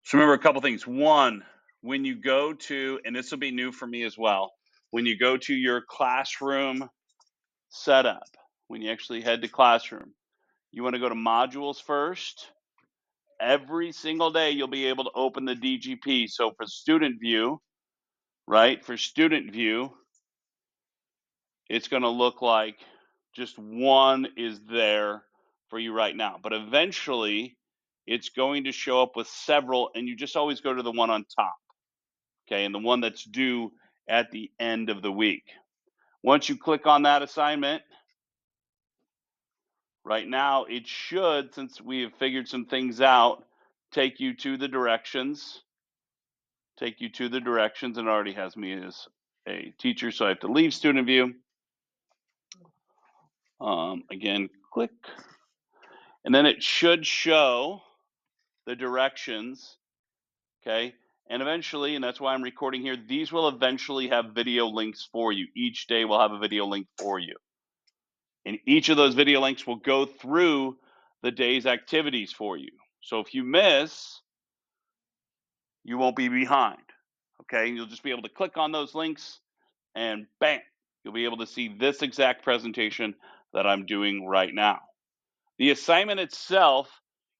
So remember a couple things. One, when you go to, and this will be new for me as well, when you go to your classroom setup, when you actually head to classroom, you want to go to modules first. Every single day, you'll be able to open the DGP. So for student view, right? For student view, it's going to look like just one is there for you right now. But eventually, it's going to show up with several, and you just always go to the one on top, okay? And the one that's due at the end of the week. Once you click on that assignment, right now, it should, since we have figured some things out, take you to the directions. Take you to the directions, and it already has me as a teacher, so I have to leave student view. Again, click. And then it should show the directions, okay? And eventually, and that's why I'm recording here, these will eventually have video links for you. Each day will have a video link for you. And each of those video links will go through the day's activities for you. So if you miss, you won't be behind, okay? You'll just be able to click on those links and bam, you'll be able to see this exact presentation that I'm doing right now. The assignment itself,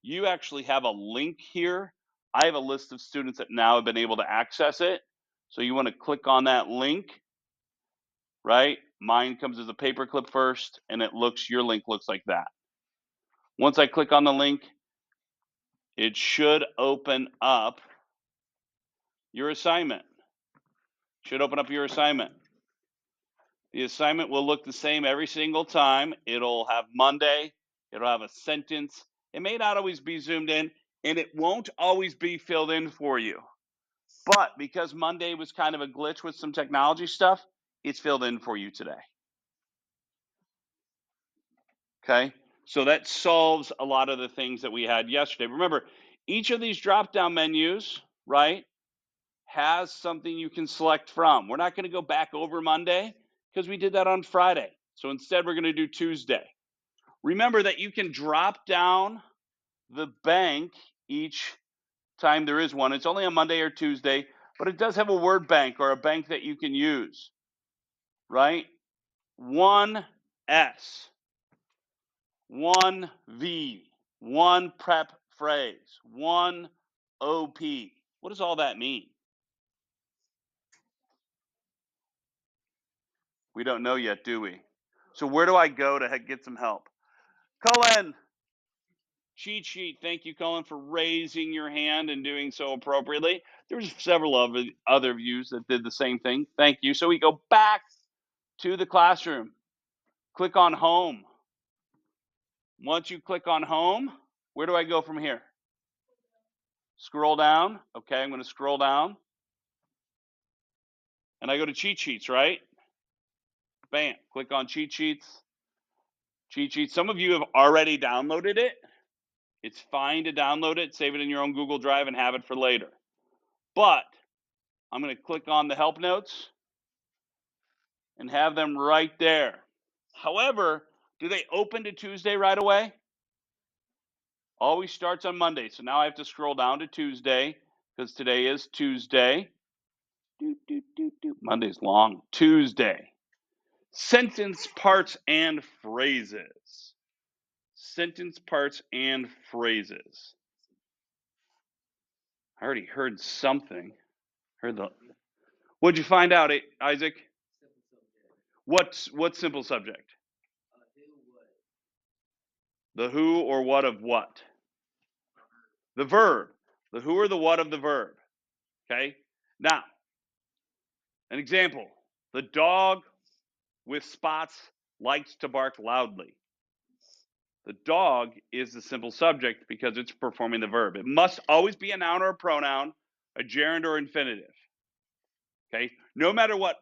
you actually have a link here. I have a list of students that now have been able to access it. So you want to click on that link, right? Mine comes as a paperclip first, and your link looks like that. Once I click on the link, it should open up your assignment. Should open up your assignment. The assignment will look the same every single time. It'll have Monday, it'll have a sentence. It may not always be zoomed in, and it won't always be filled in for you. But because Monday was kind of a glitch with some technology stuff, it's filled in for you today. Okay? So that solves a lot of the things that we had yesterday. Remember, each of these drop-down menus, right, has something you can select from. We're not going to go back over Monday because we did that on Friday. So instead, we're going to do Tuesday. Remember that you can drop down the bank each time there is one. It's only on Monday or Tuesday, but it does have a word bank or a bank that you can use, right? 1S, 1V, 1 prep phrase, 1 OP. What does all that mean? We don't know yet, do we? So where do I go to get some help? Cullen, cheat sheet. Thank you, Cullen, for raising your hand and doing so appropriately. There's several other views that did the same thing. Thank you. So we go back to the classroom. Click on home. Once you click on home, where do I go from here? Scroll down. Okay, I'm going to scroll down. And I go to cheat sheets, right? Bam. Click on cheat sheets. Cheat sheets. Some of you have already downloaded it. It's fine to download it, save it in your own Google Drive, and have it for later. But I'm going to click on the help notes and have them right there. However, do they open to Tuesday right away? Always starts on Monday. So now I have to scroll down to Tuesday because today is Tuesday. Monday's long. Tuesday. Sentence parts and phrases. Sentence parts and phrases. I already heard something. What'd you find out, Isaac? What's simple subject? The who or what of what? The verb. The who or the what of the verb. Okay? Now, an example. The dog with spots likes to bark loudly. The dog is the simple subject because it's performing the verb. It must always be a noun or a pronoun, a gerund or infinitive. Okay? No matter what,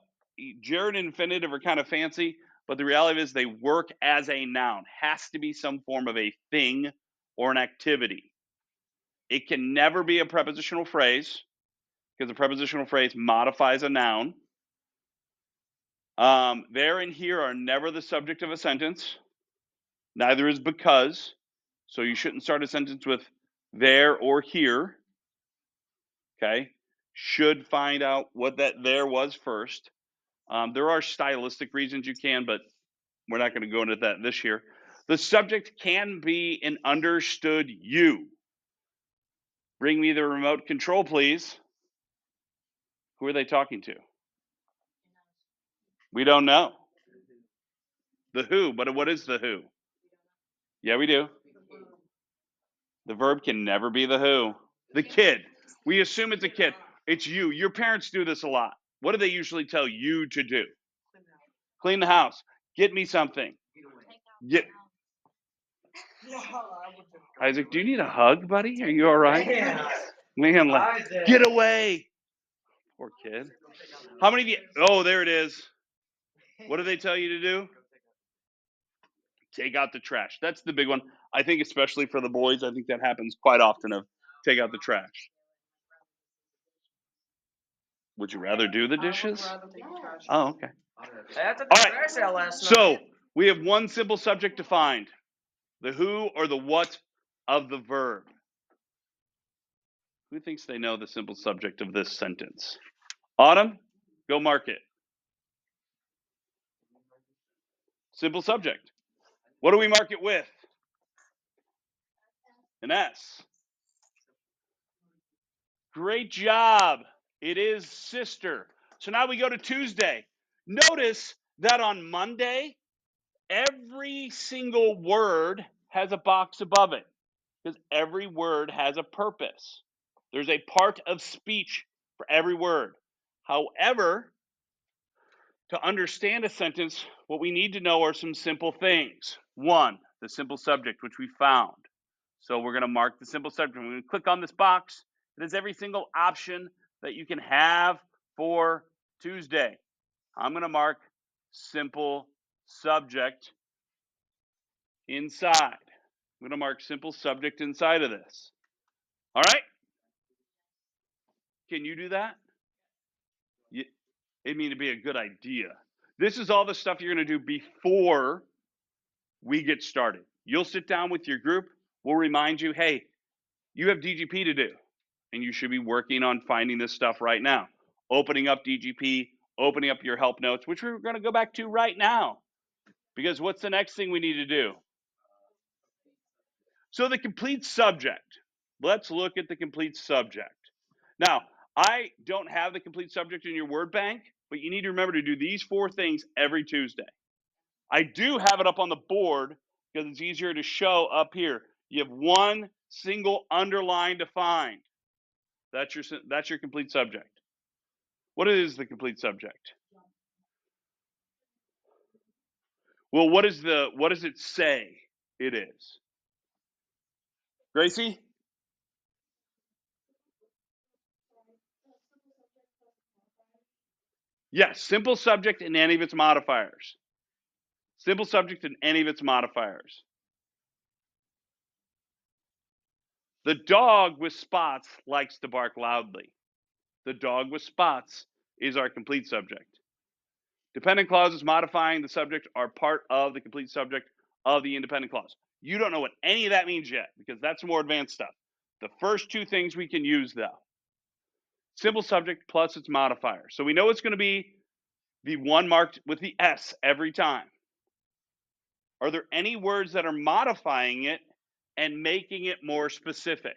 gerund and infinitive are kind of fancy, but the reality is they work as a noun. Has to be some form of a thing or an activity. It can never be a prepositional phrase because a prepositional phrase modifies a noun. There and here are never the subject of a sentence. Neither is because. So you shouldn't start a sentence with there or here. Okay, should find out what that there was first. There are stylistic reasons you can, but we're not going to go into that this year. The subject can be an understood you. Bring me the remote control, please. Who are they talking to? We don't know. The who, but what is the who? Yeah, we do. The verb can never be the who. The kid. We assume it's a kid. It's you. Your parents do this a lot. What do they usually tell you to do? Clean the house. Get me something. Get. Isaac, do you need a hug, buddy? Are you all right? Man, get away. Poor kid. How many of you? Oh, there it is. What do they tell you to do? Take out the trash. That's the big one. I think especially for the boys, I think that happens quite often of take out the trash. Would you rather do the dishes? Oh, okay. All right. So we have one simple subject defined. The who or the what of the verb. Who thinks they know the simple subject of this sentence? Autumn, go mark it. Simple subject. What do we mark it with? An S. Great job. It is sister. So now we go to Tuesday. Notice that on Monday, every single word has a box above it because every word has a purpose. There's a part of speech for every word. However, to understand a sentence, what we need to know are some simple things. One, the simple subject, which we found. So we're going to mark the simple subject. We're going to click on this box. It has every single option that you can have for Tuesday. I'm going to mark simple subject inside. I'm going to mark simple subject inside of this. All right? Can you do that? It mean to be a good idea. This is all the stuff you're going to do before we get started. You'll sit down with your group. We'll remind you, hey, you have DGP to do, and you should be working on finding this stuff right now. Opening up DGP, opening up your help notes, which we're going to go back to right now. Because what's the next thing we need to do? So the complete subject. Let's look at the complete subject. Now, I don't have the complete subject in your word bank, but you need to remember to do these 4 things every Tuesday. I do have it up on the board because it's easier to show up here. You have one single underline to find. That's your complete subject. What is the complete subject? Well, what does it say it is? Gracie? Yes, simple subject and any of its modifiers. Simple subject and any of its modifiers. The dog with spots likes to bark loudly. The dog with spots is our complete subject. Dependent clauses modifying the subject are part of the complete subject of the independent clause. You don't know what any of that means yet because that's more advanced stuff. The first 2 things we can use though. Simple subject plus its modifier. So we know it's going to be the one marked with the S every time. Are there any words that are modifying it and making it more specific?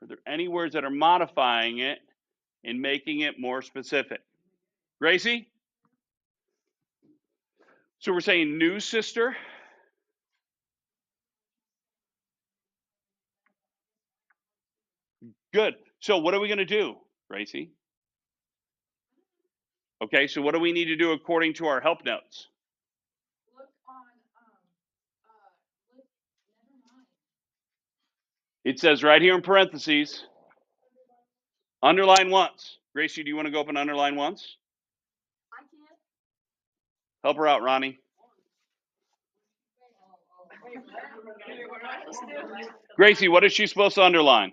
Are there any words that are modifying it and making it more specific? Gracie? So we're saying new sister. Good. So what are we going to do, Gracie? Okay, so what do we need to do according to our help notes? Look on, it says right here in parentheses, underline once. Gracie, do you want to go up and underline once? I can't. Help her out, Ronnie. Gracie, what is she supposed to underline?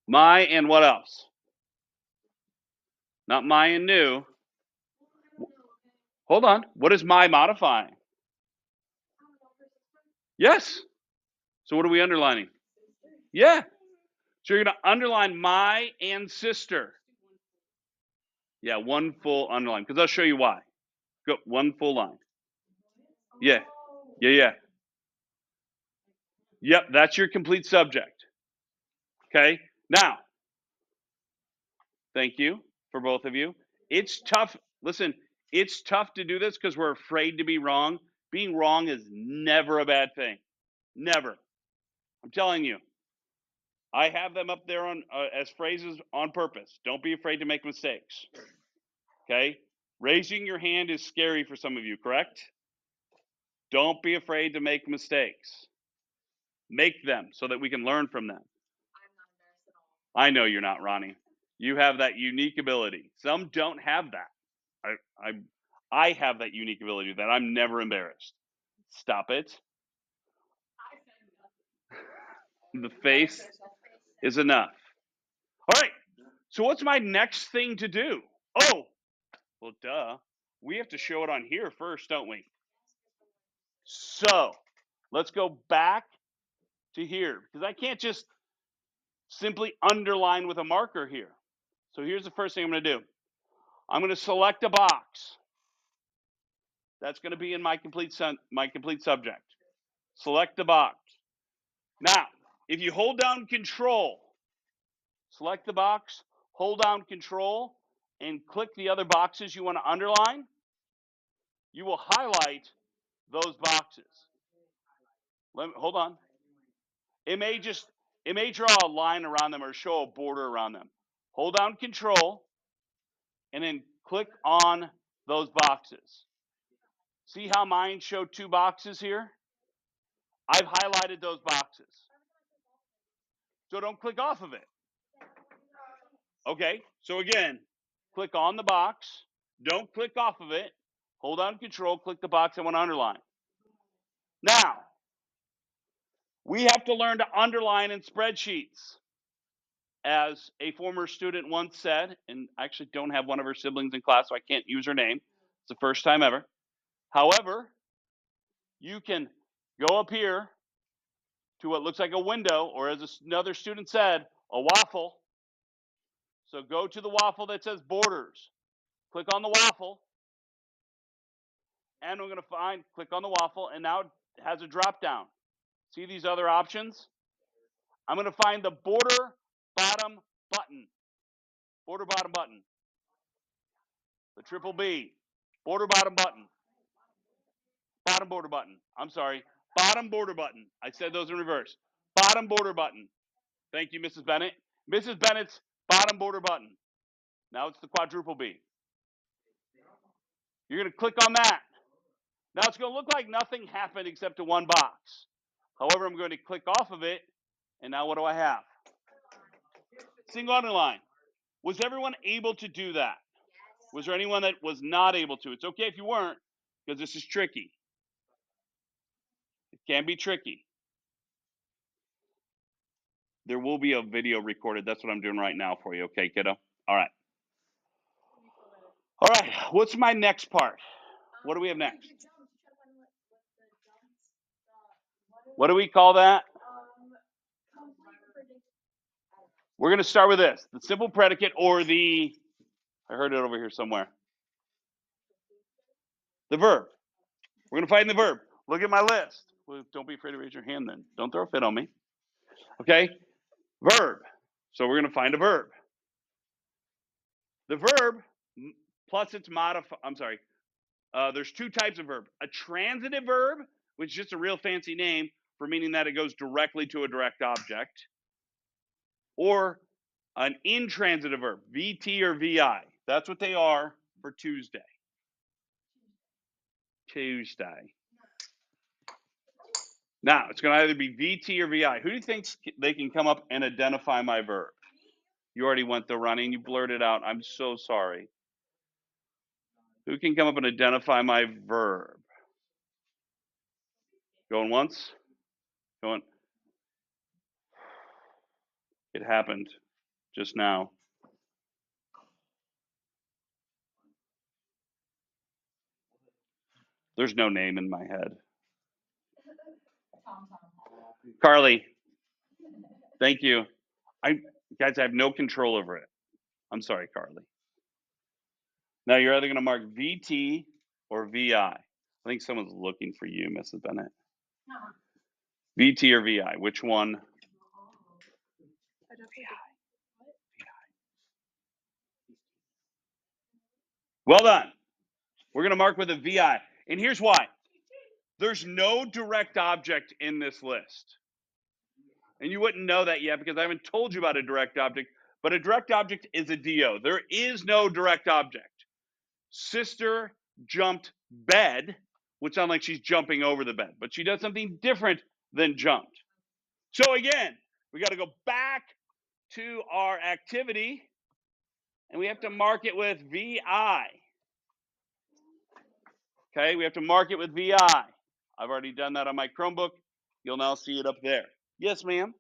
My and what else? Not my and new. Hold on. What is my modifying? Yes. So what are we underlining? Yeah. So you're going to underline my and sister. Yeah, one full underline, because I'll show you why. Go one full line. Yeah. Yep, that's your complete subject. Okay. Now, thank you for both of you. It's tough. Listen, it's tough to do this because we're afraid to be wrong. Being wrong is never a bad thing. Never. I'm telling you. I have them up there on as phrases on purpose. Don't be afraid to make mistakes. Okay? Raising your hand is scary for some of you, correct? Don't be afraid to make mistakes. Make them so that we can learn from them. I know you're not, Ronnie. You have that unique ability. Some don't have that. I have that unique ability that I'm never embarrassed. Stop it. The face is enough. All right. So what's my next thing to do? Oh, well, duh. We have to show it on here first, don't we? So let's go back to here because I can't just simply underline with a marker here. So here's the first thing I'm going to do. I'm going to select a box. That's going to be in my complete subject. Select the box. Now, if you hold down Control, select the box, hold down Control, and click the other boxes you want to underline, you will highlight those boxes. Hold on. It may draw a line around them or show a border around them. Hold down Control, and then click on those boxes. See how mine showed 2 boxes here? I've highlighted those boxes. So don't click off of it. Okay, so again, click on the box. Don't click off of it. Hold down Control, click the box I want to underline. Now, we have to learn to underline in spreadsheets. As a former student once said, and I actually don't have one of her siblings in class, so I can't use her name. It's the first time ever. However, you can go up here to what looks like a window, or as another student said, a waffle. So go to the waffle that says borders. Click on the waffle. And we're going to click on the waffle, and now it has a drop down. See these other options? I'm going to find the border bottom button. Border bottom button. The triple B. Border bottom button. Bottom border button. I'm sorry. Bottom border button. I said those in reverse. Bottom border button. Thank you, Mrs. Bennett. Mrs. Bennett's bottom border button. Now it's the quadruple B. You're going to click on that. Now it's going to look like nothing happened except to one box. However, I'm going to click off of it, and now what do I have? Single underline. Was everyone able to do that? Was there anyone that was not able to? It's okay if you weren't, because this is tricky. It can be tricky. There will be a video recorded. That's what I'm doing right now for you. Okay, kiddo? All right. All right. What's my next part? What do we have next? What do we call that? We're going to start with this. The simple predicate or the, I heard it over here somewhere. The verb. We're going to find the verb. Look at my list. Well, don't be afraid to raise your hand then. Don't throw a fit on me. Okay? Verb. So we're going to find a verb. The verb plus its there's 2 types of verb. A transitive verb, which is just a real fancy name for meaning that it goes directly to a direct object. Or an intransitive verb, VT or VI. That's what they are for Tuesday. Now, it's going to either be VT or VI. Who do you think they can come up and identify my verb? You already went the running. You blurted out. I'm so sorry. Who can come up and identify my verb? Going once? Going. It happened just now. There's no name in my head. Carly. Thank you. Guys, I have no control over it. I'm sorry, Carly. Now you're either going to mark VT or VI. I think someone's looking for you, Mrs. Bennett. VT or VI? Which one? Well done. We're going to mark with a VI. And here's why. There's no direct object in this list. And you wouldn't know that yet because I haven't told you about a direct object. But a direct object is a DO. There is no direct object. Sister jumped bed would sound like she's jumping over the bed. But she does something different than jumped. So again, we got to go back to our activity. And we have to mark it with VI. Okay, we have to mark it with VI. I've already done that on my Chromebook. You'll now see it up there. Yes, ma'am.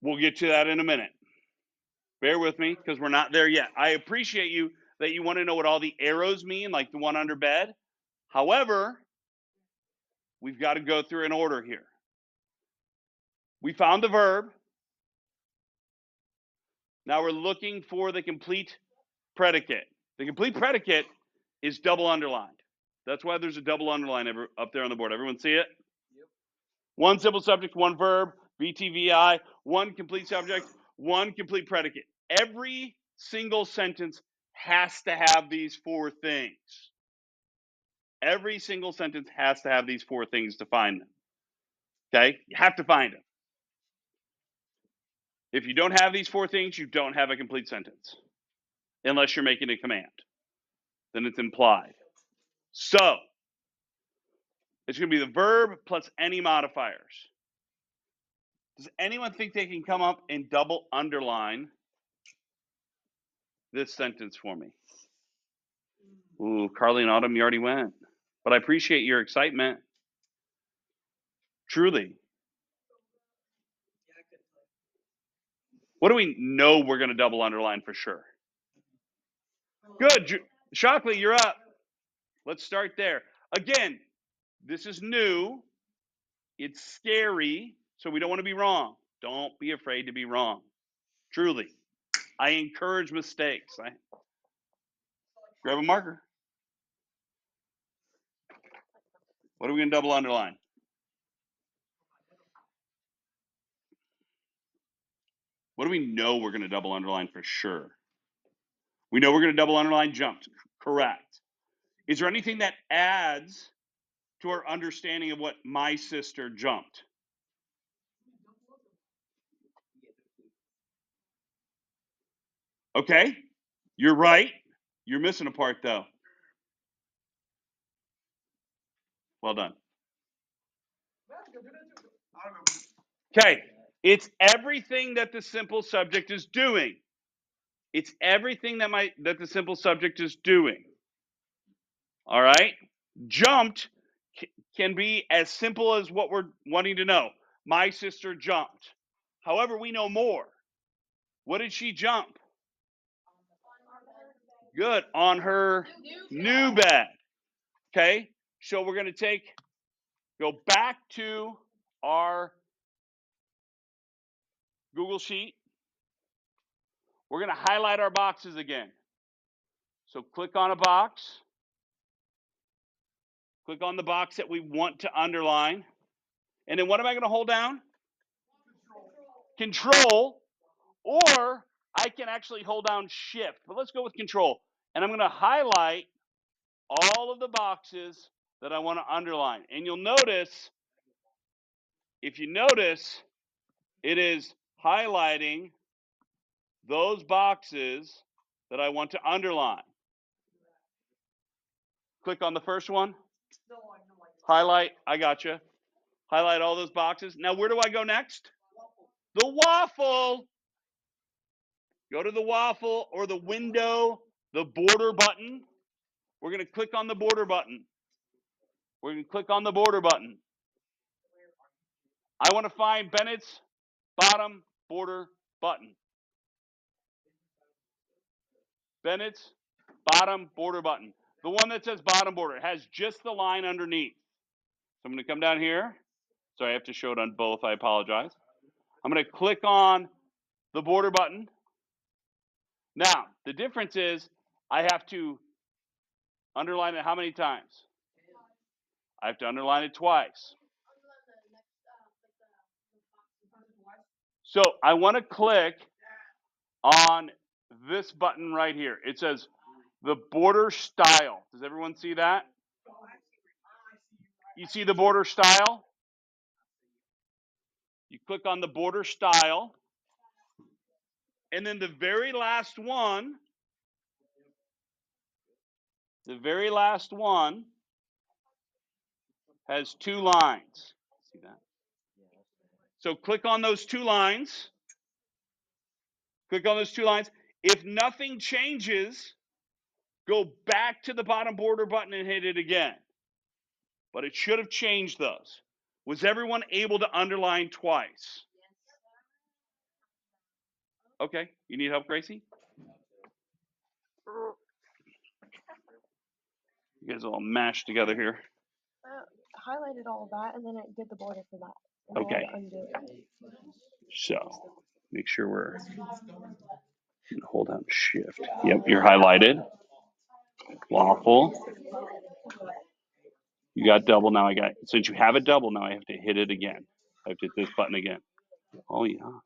We'll get to that in a minute. Bear with me because we're not there yet. I appreciate you that you want to know what all the arrows mean, like the one under bed. However, we've got to go through an order here. We found the verb. Now we're looking for the complete predicate. The complete predicate is double underlined. That's why there's a double underline up there on the board. Everyone see it? Yep. One simple subject, one verb, VTVI, one complete subject, one complete predicate. Every single sentence has to have these four things. Every single sentence has to have these four things to find them. Okay? You have to find them. If you don't have these four things, you don't have a complete sentence. Unless you're making a command. Then it's implied. So, it's going to be the verb plus any modifiers. Does anyone think they can come up and double underline this sentence for me? Ooh, Carly and Autumn, you already went. But I appreciate your excitement. Truly. What do we know we're going to double underline for sure? Good. Shockley, you're up. Let's start there. Again, this is new. It's scary, so we don't want to be wrong. Don't be afraid to be wrong. Truly. I encourage mistakes. Grab a marker. What are we going to double underline? What do we know we're going to double underline for sure? We know we're going to double underline jumped. Correct. Is there anything that adds to our understanding of what my sister jumped? Okay. You're right. You're missing a part though. Well done. Okay. It's everything that the simple subject is doing. It's everything that the simple subject is doing. All right? Jumped can be as simple as what we're wanting to know. My sister jumped. However, we know more. What did she jump? Good. On her new bed. Okay? So we're going to go back to our Google Sheet. We're going to highlight our boxes again. So click on a box. Click on the box that we want to underline. And then what am I going to hold down? Control. Or I can actually hold down Shift. But let's go with Control. And I'm going to highlight all of the boxes that I want to underline. And you'll notice, if you notice, it is highlighting those boxes that I want to underline. Click on the first one. Highlight. I gotcha. Highlight all those boxes. Now, where do I go next? The waffle. Go to the waffle or the window, the border button. We're going to click on the border button. We're going to click on the border button. I want to find Bennett's bottom border button. Bennett's bottom border button. The one that says bottom border. It has just the line underneath. So I'm going to come down here. So I have to show it on both. I apologize. I'm going to click on the border button. Now, the difference is I have to underline it how many times? I have to underline it twice. So I want to click on this button right here. It says the border style. Does everyone see that? You see the border style? You click on the border style. And then the very last one has 2 lines. See that? So click on those 2 lines. Click on those 2 lines. If nothing changes, go back to the bottom border button and hit it again. But it should have changed those. Was everyone able to underline twice? Okay. You need help, Gracie? You guys all mashed together here. Highlighted all of that, and then it did the border for that. And Okay. I had to undo it. So make sure we're hold down shift. Yep, you're highlighted. Lawful. You got double. Now I got, since you have it double, now I have to hit it again. I have to hit this button again. Oh yeah,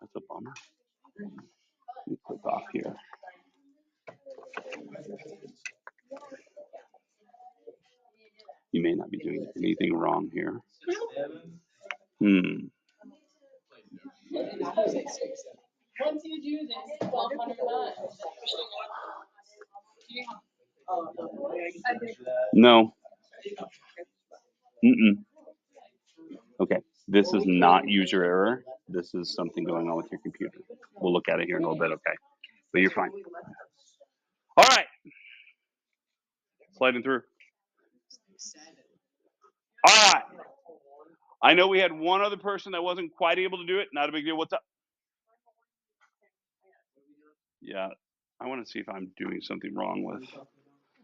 that's a bummer. Let me click off here. You may not be doing anything wrong here. Once you do this 1,200 times. No. Okay, this is not user error. This is something going on with your computer. We'll look at it here in a little bit, okay? But you're fine. All right. Sliding through. All right. I know we had one other person that wasn't quite able to do it. Not a big deal. What's up? Yeah, I want to see if I'm doing something wrong with.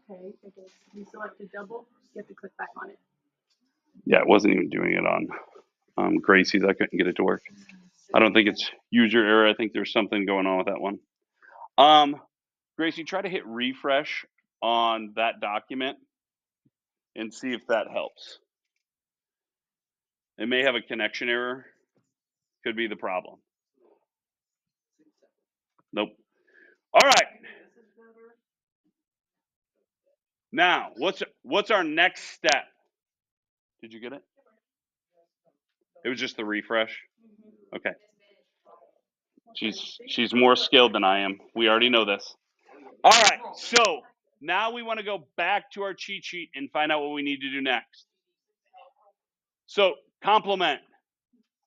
Okay, because you selected double, you have to click back on it. Yeah, it wasn't even doing it on Gracie's. I couldn't get it to work. I don't think it's user error. I think there's something going on with that one. Gracie, try to hit refresh on that document and see if that helps. It may have a connection error. Could be the problem. Nope. All right. Now, what's our next step? Did you get it? It was just the refresh. Okay. She's more skilled than I am. We already know this. All right. So now we want to go back to our cheat sheet and find out what we need to do next. So complement.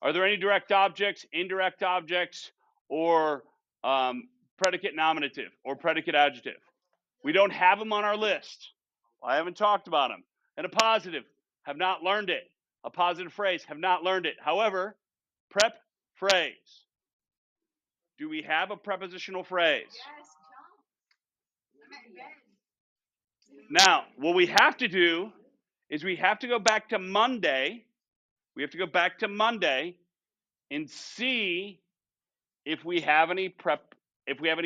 Are there any direct objects, indirect objects, or predicate nominative or predicate adjective? We don't have them on our list. I haven't talked about them. And a positive, have not learned it. A positive phrase, have not learned it. However, prep phrase. Do we have a prepositional phrase? Yes, now, what we have to do is we have to go back to Monday. We have to go back to Monday and see if we have any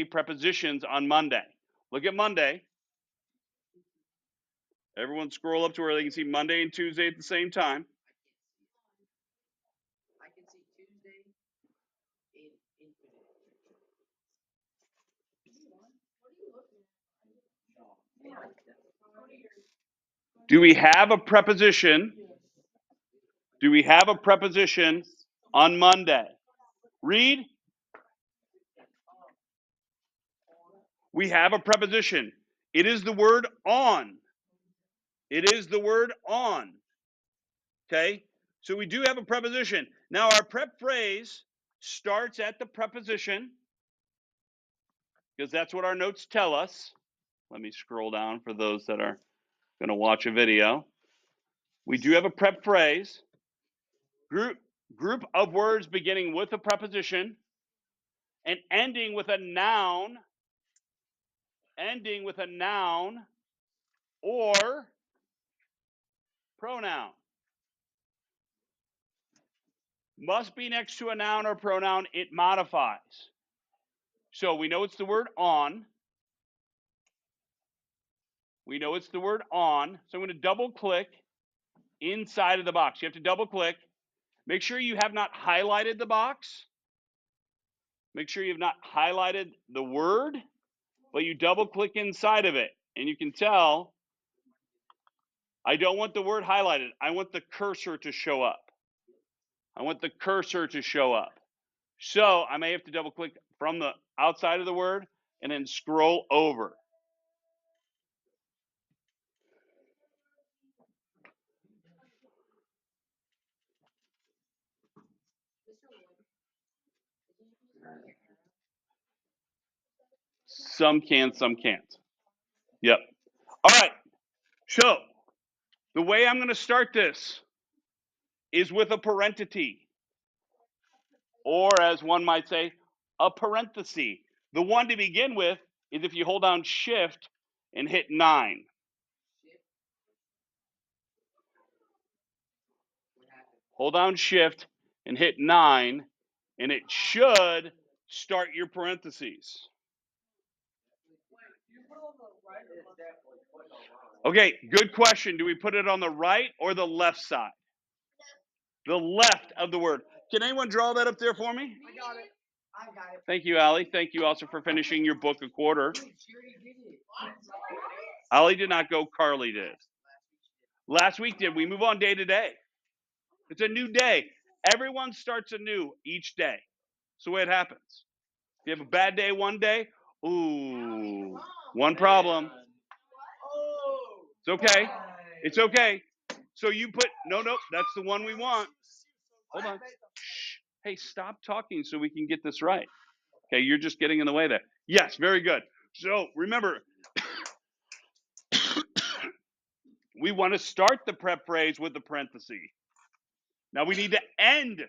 prepositions on Monday. Look at Monday. Everyone scroll up to where they can see Monday and Tuesday at the same time. I can see Tuesday in Do we have a preposition? Do we have a preposition on Monday? Read. We have a preposition. It is the word on. It is the word on. Okay? So we do have a preposition. Now our prep phrase starts at the preposition because that's what our notes tell us. Let me scroll down for those that are going to watch a video. We do have a prep phrase. Group of words beginning with a preposition and ending with a noun or pronoun. Must be next to a noun or pronoun. It modifies. So we know it's the word on. We know it's the word on. So I'm going to double click inside of the box. You have to double click. Make sure you have not highlighted the box. Make sure you have not highlighted the word, but you double click inside of it. And you can tell I don't want the word highlighted. I want the cursor to show up. I want the cursor to show up. So I may have to double click from the outside of the word and then scroll over. Some can, some can't. Yep. All right. So the way I'm going to start this is with a parenthesis, or as one might say, a parenthesis. The one to begin with is if you hold down Shift and hit 9. Hold down Shift and hit 9, and it should start your parentheses. Okay, good question. Do we put it on the right or the left side? The left of the word. Can anyone draw that up there for me? I got it. I got it. Thank you, Allie. Thank you also for finishing your book a quarter. Allie did not go, Carly did. Last week did. We move on day to day. It's a new day. Everyone starts anew each day. It's the way it happens. If you have a bad day one day, ooh, one problem. It's okay. It's okay. So you put, no, that's the one we want. Hold on. Shh. Hey, stop talking so we can get this right. Okay, you're just getting in the way there. Yes, very good. So remember, we want to start the prep phrase with the parenthesis. Now we need to end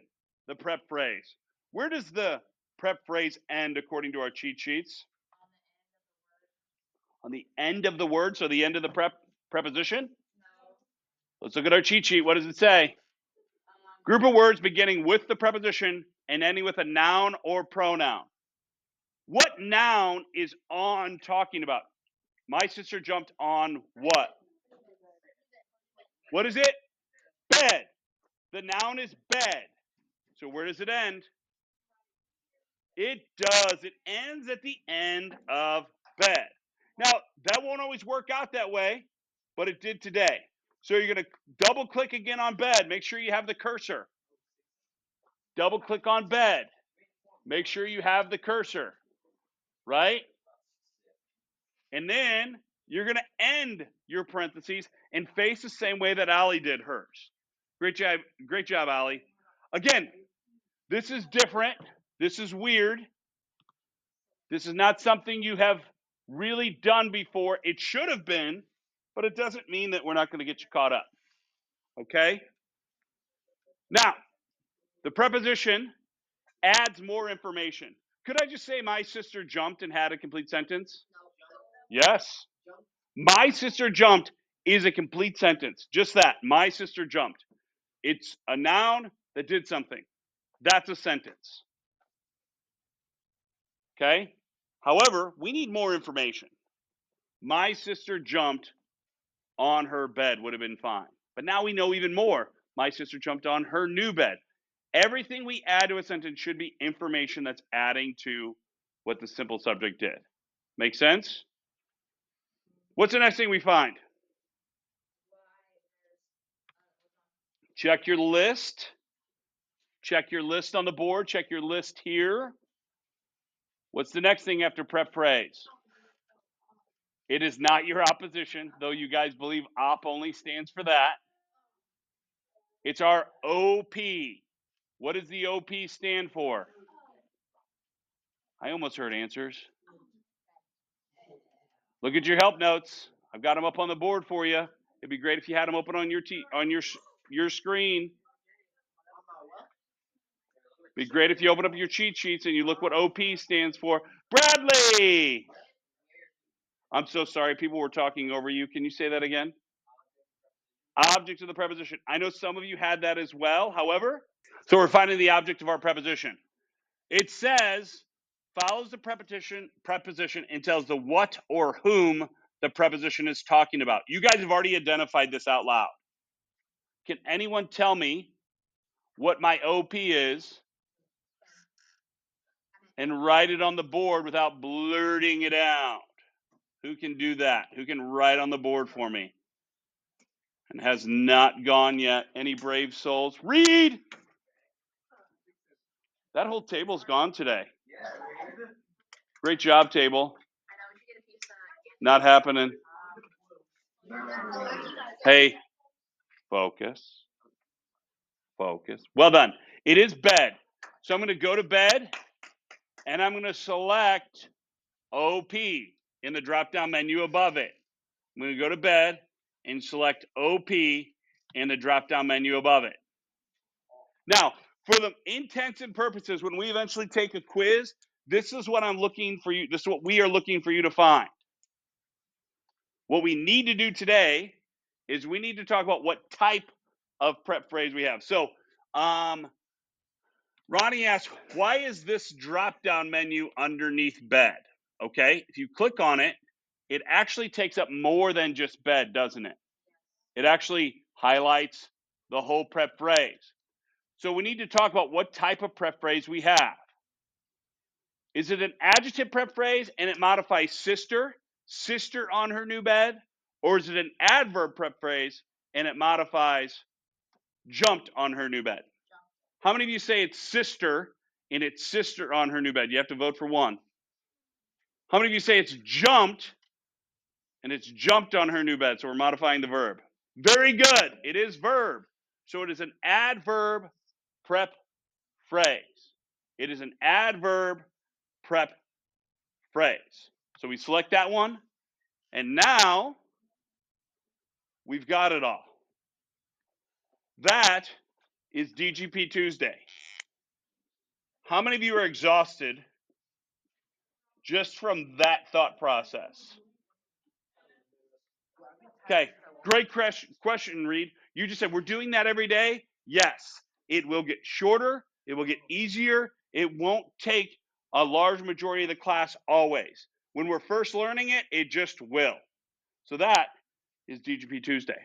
the prep phrase. Where does the prep phrase end according to our cheat sheets? On the end of the word, so the end of the preposition? Let's look at our cheat sheet. What does it say? Group of words beginning with the preposition and ending with a noun or pronoun. What noun is on talking about? My sister jumped on what? What is it? Bed. The noun is bed. So where does it end? It does. It ends at the end of bed. Now, that won't always work out that way, but it did today. So you're going to double click again on bed. Make sure you have the cursor. Double click on bed. Make sure you have the cursor, right? And then you're going to end your parentheses and face the same way that Allie did hers. Great job, Allie. Again, this is different. This is weird. This is not something you have really done before. It should have been, but it doesn't mean that we're not going to get you caught up. Okay? Now, the preposition adds more information. Could I just say my sister jumped and had a complete sentence? Yes. My sister jumped is a complete sentence. Just that. My sister jumped. It's a noun that did something. That's a sentence. Okay? However, we need more information. My sister jumped on her bed would have been fine. But now we know even more. My sister jumped on her new bed. Everything we add to a sentence should be information that's adding to what the simple subject did. Make sense? What's the next thing we find? Check your list. Check your list on the board. Check your list here. What's the next thing after prep phrase? It is not your opposition, though you guys believe op only stands for that. It's our OP. What does the OP stand for? I almost heard answers. Look at your help notes. I've got them up on the board for you. It'd be great if you had them open on your screen. It'd be great if you open up your cheat sheets and you look what OP stands for. Bradley! I'm so sorry. People were talking over you. Can you say that again? Object of the preposition. I know some of you had that as well. However, So we're finding the object of our preposition. It says, follows the preposition and tells the what or whom the preposition is talking about. You guys have already identified this out loud. Can anyone tell me what my OP is and write it on the board without blurting it out? Who can do that? Who can write on the board for me? And has not gone yet. Any brave souls? Read! That whole table's gone today. Great job, table. Not happening. Hey, focus. Focus. Well done. It is bed. So I'm going to go to bed, and I'm going to select OP in the drop-down menu above it. I'm going to go to bed and select OP in the drop-down menu above it. Now, for the intents and purposes, when we eventually take a quiz, this is what I'm looking for you. This is what we are looking for you to find. What we need to do today is we need to talk about what type of prep phrase we have. So, Ronnie asked, why is this drop-down menu underneath bed? Okay, if you click on it, it actually takes up more than just bed, doesn't it? It actually highlights the whole prep phrase. So we need to talk about what type of prep phrase we have. Is it an adjective prep phrase and it modifies sister on her new bed? Or is it an adverb prep phrase and it modifies jumped on her new bed? How many of you say it's sister and it's sister on her new bed? You have to vote for one. How many of you say it's jumped and it's jumped on her new bed? So we're modifying the verb. Very good. It is verb. So it is an adverb prep phrase. It is an adverb prep phrase. So we select that one. And now we've got it all. That is DGP Tuesday. How many of you are exhausted just from that thought process? Okay, great question, Reed. You just said, we're doing that every day? Yes. It will get shorter. It will get easier. It won't take a large majority of the class always. When we're first learning it, it just will. So that is DGP Tuesday.